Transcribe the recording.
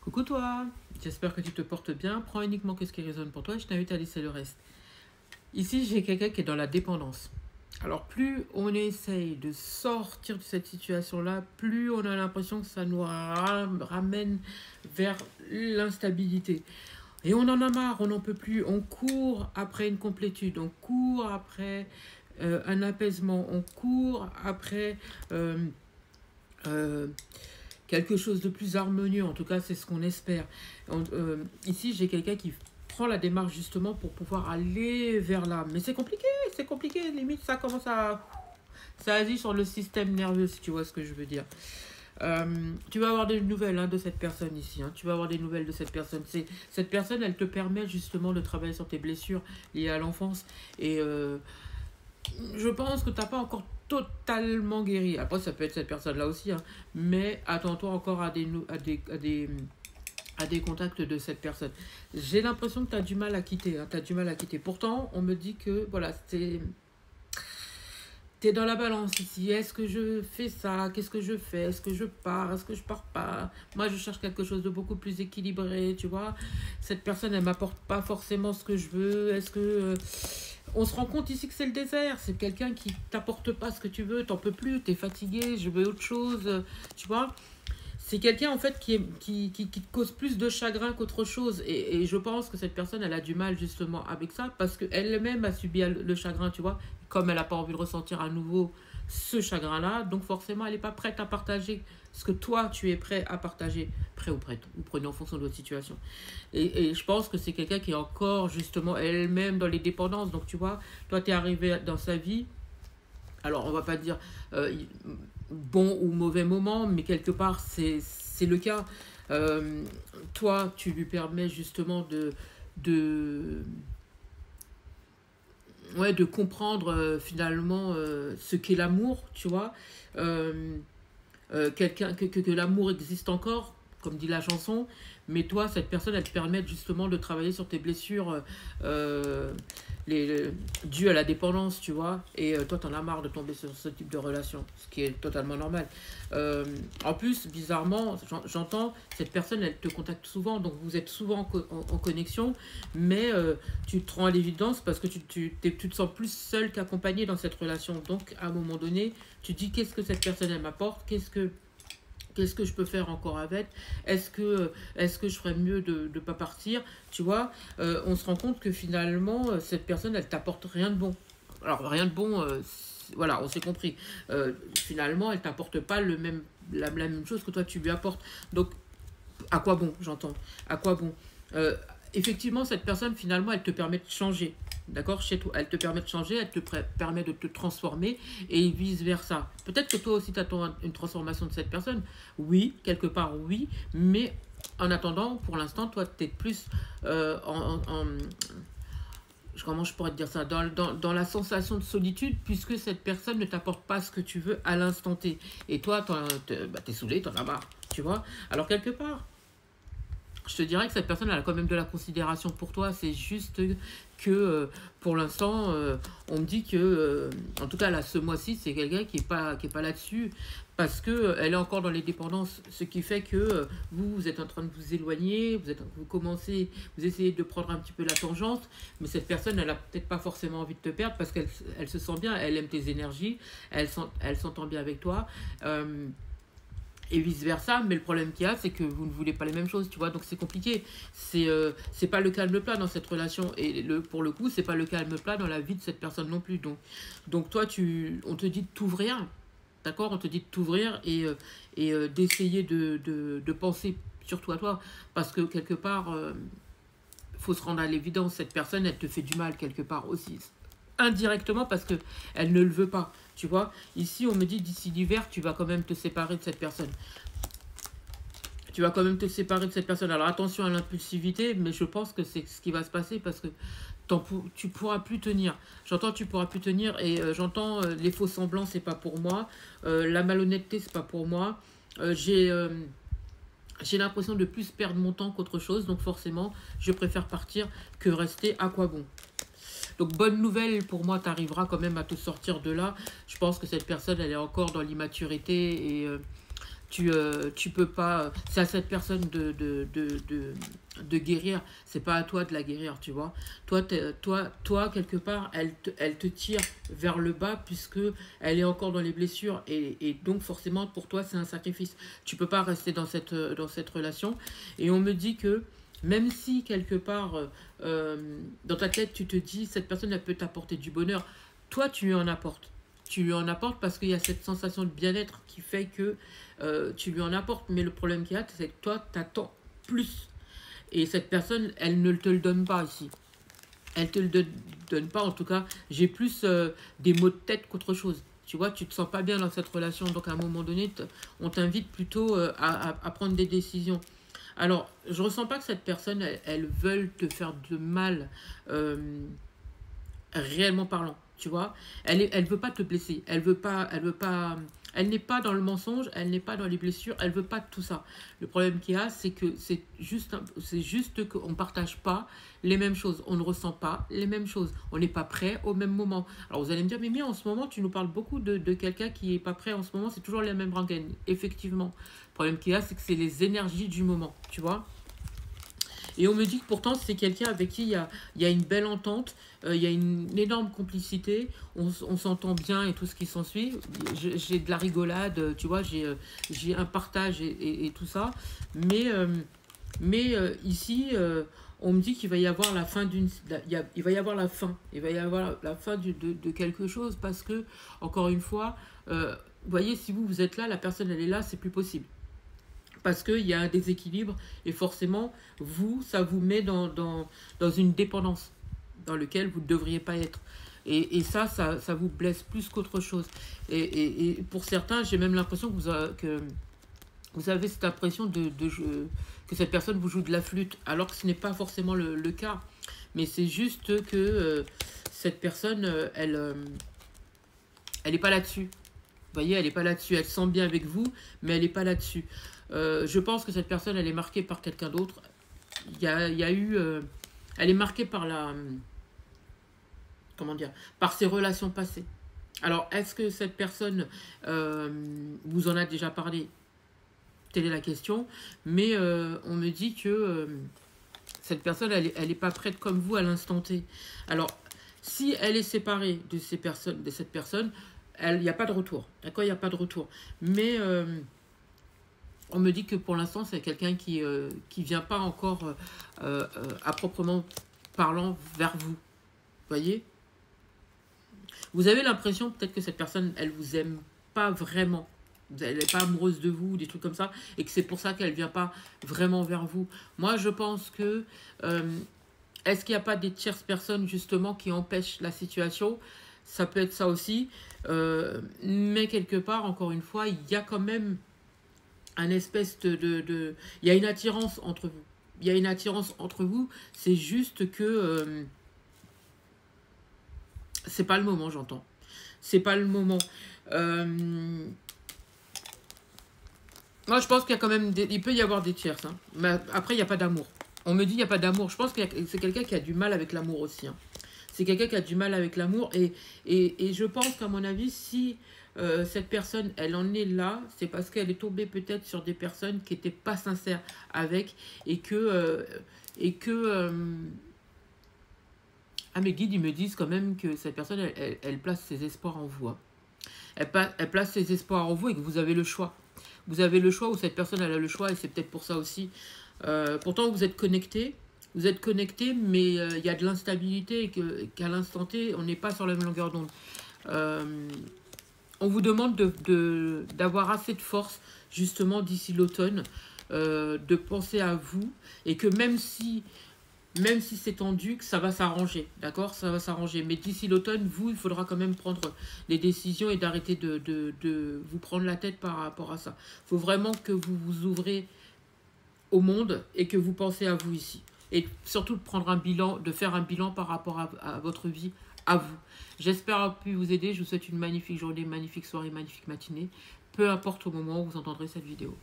Coucou toi, j'espère que tu te portes bien. Prends uniquement que ce qui résonne pour toi et je t'invite à laisser le reste. Ici, j'ai quelqu'un qui est dans la dépendance. Alors, plus on essaye de sortir de cette situation-là, plus on a l'impression que ça nous ramène vers l'instabilité. Et on en a marre, on n'en peut plus. On court après une complétude, on court après un apaisement, on court après euh, euh, quelque chose de plus harmonieux, en tout cas c'est ce qu'on espère. Ici j'ai quelqu'un qui prend la démarche justement pour pouvoir aller vers là. Mais c'est compliqué, limite ça commence à... Ça agit sur le système nerveux si tu vois ce que je veux dire. Tu vas avoir des nouvelles de cette personne ici. Tu vas avoir des nouvelles de cette personne. Cette personne, elle te permet justement de travailler sur tes blessures liées à l'enfance. Et je pense que tu n'as pas encore totalement guéri. Après, ça peut être cette personne-là aussi, mais attends-toi encore à des contacts de cette personne. J'ai l'impression que tu as du mal à quitter. Tu as du mal à quitter. Pourtant, on me dit que voilà, t'es dans la balance ici. Est-ce que je fais ça? Qu'est-ce que je fais? Est-ce que je pars? Est-ce que je pars pas? Moi, je cherche quelque chose de beaucoup plus équilibré, tu vois. Cette personne, elle m'apporte pas forcément ce que je veux. Est-ce que... on se rend compte ici que c'est le désert. C'est quelqu'un qui t'apporte pas ce que tu veux. T'en peux plus. T'es fatigué. Je veux autre chose. Tu vois. C'est quelqu'un en fait qui te cause plus de chagrin qu'autre chose. Et je pense que cette personne, elle a du mal justement avec ça parce qu'elle-même a subi le chagrin, tu vois. Comme elle n'a pas envie de ressentir à nouveau ce chagrin-là, donc forcément, elle n'est pas prête à partager ce que toi, tu es prêt à partager, prêt ou prête, ou prenez en fonction de votre situation. Et je pense que c'est quelqu'un qui est encore justement elle-même dans les dépendances. Donc tu vois, toi, tu es arrivé dans sa vie. Alors, on va pas dire bon ou mauvais moment, mais quelque part, c'est le cas. Euh, Toi, tu lui permets justement de, ouais, de comprendre finalement ce qu'est l'amour, tu vois. Euh, que l'amour existe encore, comme dit la chanson, mais toi, cette personne, elle te permet justement de travailler sur tes blessures euh, dues à la dépendance, tu vois, et toi, t'en as marre de tomber sur ce type de relation, ce qui est totalement normal. Euh, En plus, bizarrement, j'entends, cette personne, elle te contacte souvent, donc vous êtes souvent en connexion, mais tu te rends à l'évidence parce que tu te sens plus seul qu'accompagné dans cette relation. Donc, à un moment donné, tu dis qu'est-ce que cette personne elle m'apporte, qu'est-ce que je peux faire encore avec, est-ce que je ferais mieux de ne pas partir, tu vois. On se rend compte que finalement cette personne elle t'apporte rien de bon. Alors rien de bon, voilà, on s'est compris. Finalement elle t'apporte pas la même chose que toi tu lui apportes. Donc à quoi bon, j'entends, à quoi bon. Euh, Effectivement, cette personne, finalement, elle te permet de changer. D'accord. Chez toi, elle te permet de changer, elle te permet de te transformer et vice-versa. Peut-être que toi aussi, tu attends une transformation de cette personne. Oui, quelque part, oui. Mais en attendant, pour l'instant, toi, tu es plus comment je pourrais te dire ça, dans la sensation de solitude, puisque cette personne ne t'apporte pas ce que tu veux à l'instant T. Et toi, t'es saoulé, t'en as marre, tu vois. Alors, quelque part, je te dirais que cette personne elle a quand même de la considération pour toi. C'est juste que pour l'instant, on me dit que, en tout cas là, ce mois-ci, c'est quelqu'un qui est pas là-dessus parce que elle est encore dans les dépendances. Ce qui fait que vous êtes en train de vous éloigner, vous commencez, vous essayez de prendre un petit peu la tangente, mais cette personne, elle a peut-être pas forcément envie de te perdre parce qu'elle se sent bien, elle aime tes énergies, elle s'entend bien avec toi. Et vice versa, mais le problème qu'il y a c'est que vous ne voulez pas les mêmes choses, tu vois, donc c'est compliqué. C'est pas le calme plat dans cette relation, et pour le coup c'est pas le calme plat dans la vie de cette personne non plus. Donc toi on te dit de t'ouvrir, d'accord, on te dit de t'ouvrir et d'essayer de penser surtout à toi, parce que quelque part faut se rendre à l'évidence, cette personne elle te fait du mal quelque part aussi, indirectement parce que elle ne le veut pas, tu vois. Ici on me dit d'ici l'hiver tu vas quand même te séparer de cette personne, tu vas quand même te séparer de cette personne. Alors attention à l'impulsivité, mais je pense que c'est ce qui va se passer parce que tu pourras plus tenir. J'entends tu pourras plus tenir et j'entends les faux semblants c'est pas pour moi, la malhonnêteté c'est pas pour moi. J'ai l'impression de plus perdre mon temps qu'autre chose, donc forcément je préfère partir que rester. À quoi bon? Donc bonne nouvelle pour moi, tu arriveras quand même à te sortir de là. Je pense que cette personne, elle est encore dans l'immaturité et tu peux pas, c'est à cette personne de guérir, c'est pas à toi de la guérir, tu vois. Toi quelque part, elle te tire vers le bas puisque elle est encore dans les blessures et donc forcément pour toi c'est un sacrifice. Tu peux pas rester dans cette relation. Et on me dit que même si quelque part dans ta tête tu te dis cette personne elle peut t'apporter du bonheur, toi tu lui en apportes. Tu lui en apportes parce qu'il y a cette sensation de bien-être qui fait que tu lui en apportes. Mais le problème qu'il y a, c'est que toi, tu attends plus. Et cette personne, elle ne te le donne pas ici. Elle te le donne pas. En tout cas, j'ai plus des maux de tête qu'autre chose. Tu vois, tu te sens pas bien dans cette relation. Donc, à un moment donné, on t'invite plutôt à prendre des décisions. Alors, je ressens pas que cette personne, elle veuille te faire de mal réellement parlant. Tu vois, elle veut pas te blesser, elle n'est pas dans le mensonge, elle n'est pas dans les blessures, elle veut pas tout ça. Le problème qu'il y a, c'est que c'est juste qu'on partage pas les mêmes choses, on ne ressent pas les mêmes choses, on n'est pas prêt au même moment. Alors vous allez me dire, mais en ce moment, tu nous parles beaucoup de quelqu'un qui est pas prêt en ce moment, c'est toujours les mêmes rengaines. Effectivement, le problème qu'il y a, c'est que c'est les énergies du moment, tu vois. Et on me dit que pourtant, c'est quelqu'un avec qui il y a une belle entente, il y a une énorme complicité, on s'entend bien et tout ce qui s'ensuit. J'ai de la rigolade, tu vois, j'ai un partage et tout ça. Mais ici, on me dit qu'il va y avoir la fin il va y avoir la fin. Il va y avoir la fin de quelque chose parce que, encore une fois, vous voyez, si vous êtes là, la personne, elle est là, c'est plus possible. Parce qu'il y a un déséquilibre et forcément, ça vous met dans une dépendance dans laquelle vous ne devriez pas être. Et ça vous blesse plus qu'autre chose. Et pour certains, j'ai même l'impression que vous avez cette impression que cette personne vous joue de la flûte, alors que ce n'est pas forcément le cas. Mais c'est juste que cette personne, elle n'est pas là-dessus. Vous voyez, elle n'est pas là-dessus. Elle se sent bien avec vous, mais elle n'est pas là-dessus. Je pense que cette personne, elle est marquée par quelqu'un d'autre. Il y a eu... elle est marquée par comment dire, par ses relations passées. Alors, est-ce que cette personne vous en a déjà parlé? Telle est la question. Mais on me dit que cette personne, elle est pas prête comme vous à l'instant T. Alors, si elle est séparée de cette personne, il n'y a pas de retour. D'accord, il n'y a pas de retour. Mais on me dit que pour l'instant, c'est quelqu'un qui vient pas encore à proprement parlant vers vous. Vous voyez? Vous avez l'impression peut-être que cette personne, elle vous aime pas vraiment. Elle n'est pas amoureuse de vous, des trucs comme ça, et que c'est pour ça qu'elle ne vient pas vraiment vers vous. Moi, je pense que... est-ce qu'il n'y a pas des tierces personnes, justement, qui empêchent la situation? Ça peut être ça aussi. Mais quelque part, encore une fois, il y a quand même un espèce il y a une attirance entre vous. Il y a une attirance entre vous. C'est juste que... c'est pas le moment, j'entends. C'est pas le moment. Moi, je pense qu'il y a quand même... il peut y avoir des tierces. Hein. Mais après, il n'y a pas d'amour. On me dit qu'il n'y a pas d'amour. Je pense que c'est quelqu'un qui a du mal avec l'amour aussi. Hein. C'est quelqu'un qui a du mal avec l'amour. Et je pense qu'à mon avis, si cette personne, elle en est là, c'est parce qu'elle est tombée peut-être sur des personnes qui n'étaient pas sincères avec. Et que... ah, mes guides, ils me disent quand même que cette personne, elle place ses espoirs en vous. Hein. Elle place ses espoirs en vous et que vous avez le choix. Vous avez le choix ou cette personne, elle a le choix et c'est peut-être pour ça aussi. Pourtant, vous êtes connectés. Vous êtes connectés, mais il y a de l'instabilité et qu'à l'instant T, on n'est pas sur la même longueur d'onde. On vous demande d'avoir assez de force, justement, d'ici l'automne, de penser à vous et que même si c'est tendu, que ça va s'arranger, d'accord? Ça va s'arranger. Mais d'ici l'automne, il faudra quand même prendre des décisions et d'arrêter de vous prendre la tête par rapport à ça. Il faut vraiment que vous vous ouvrez au monde et que vous pensez à vous ici. Et surtout de faire un bilan par rapport à votre vie, à vous. J'espère avoir pu vous aider. Je vous souhaite une magnifique journée, magnifique soirée, magnifique matinée. Peu importe au moment où vous entendrez cette vidéo.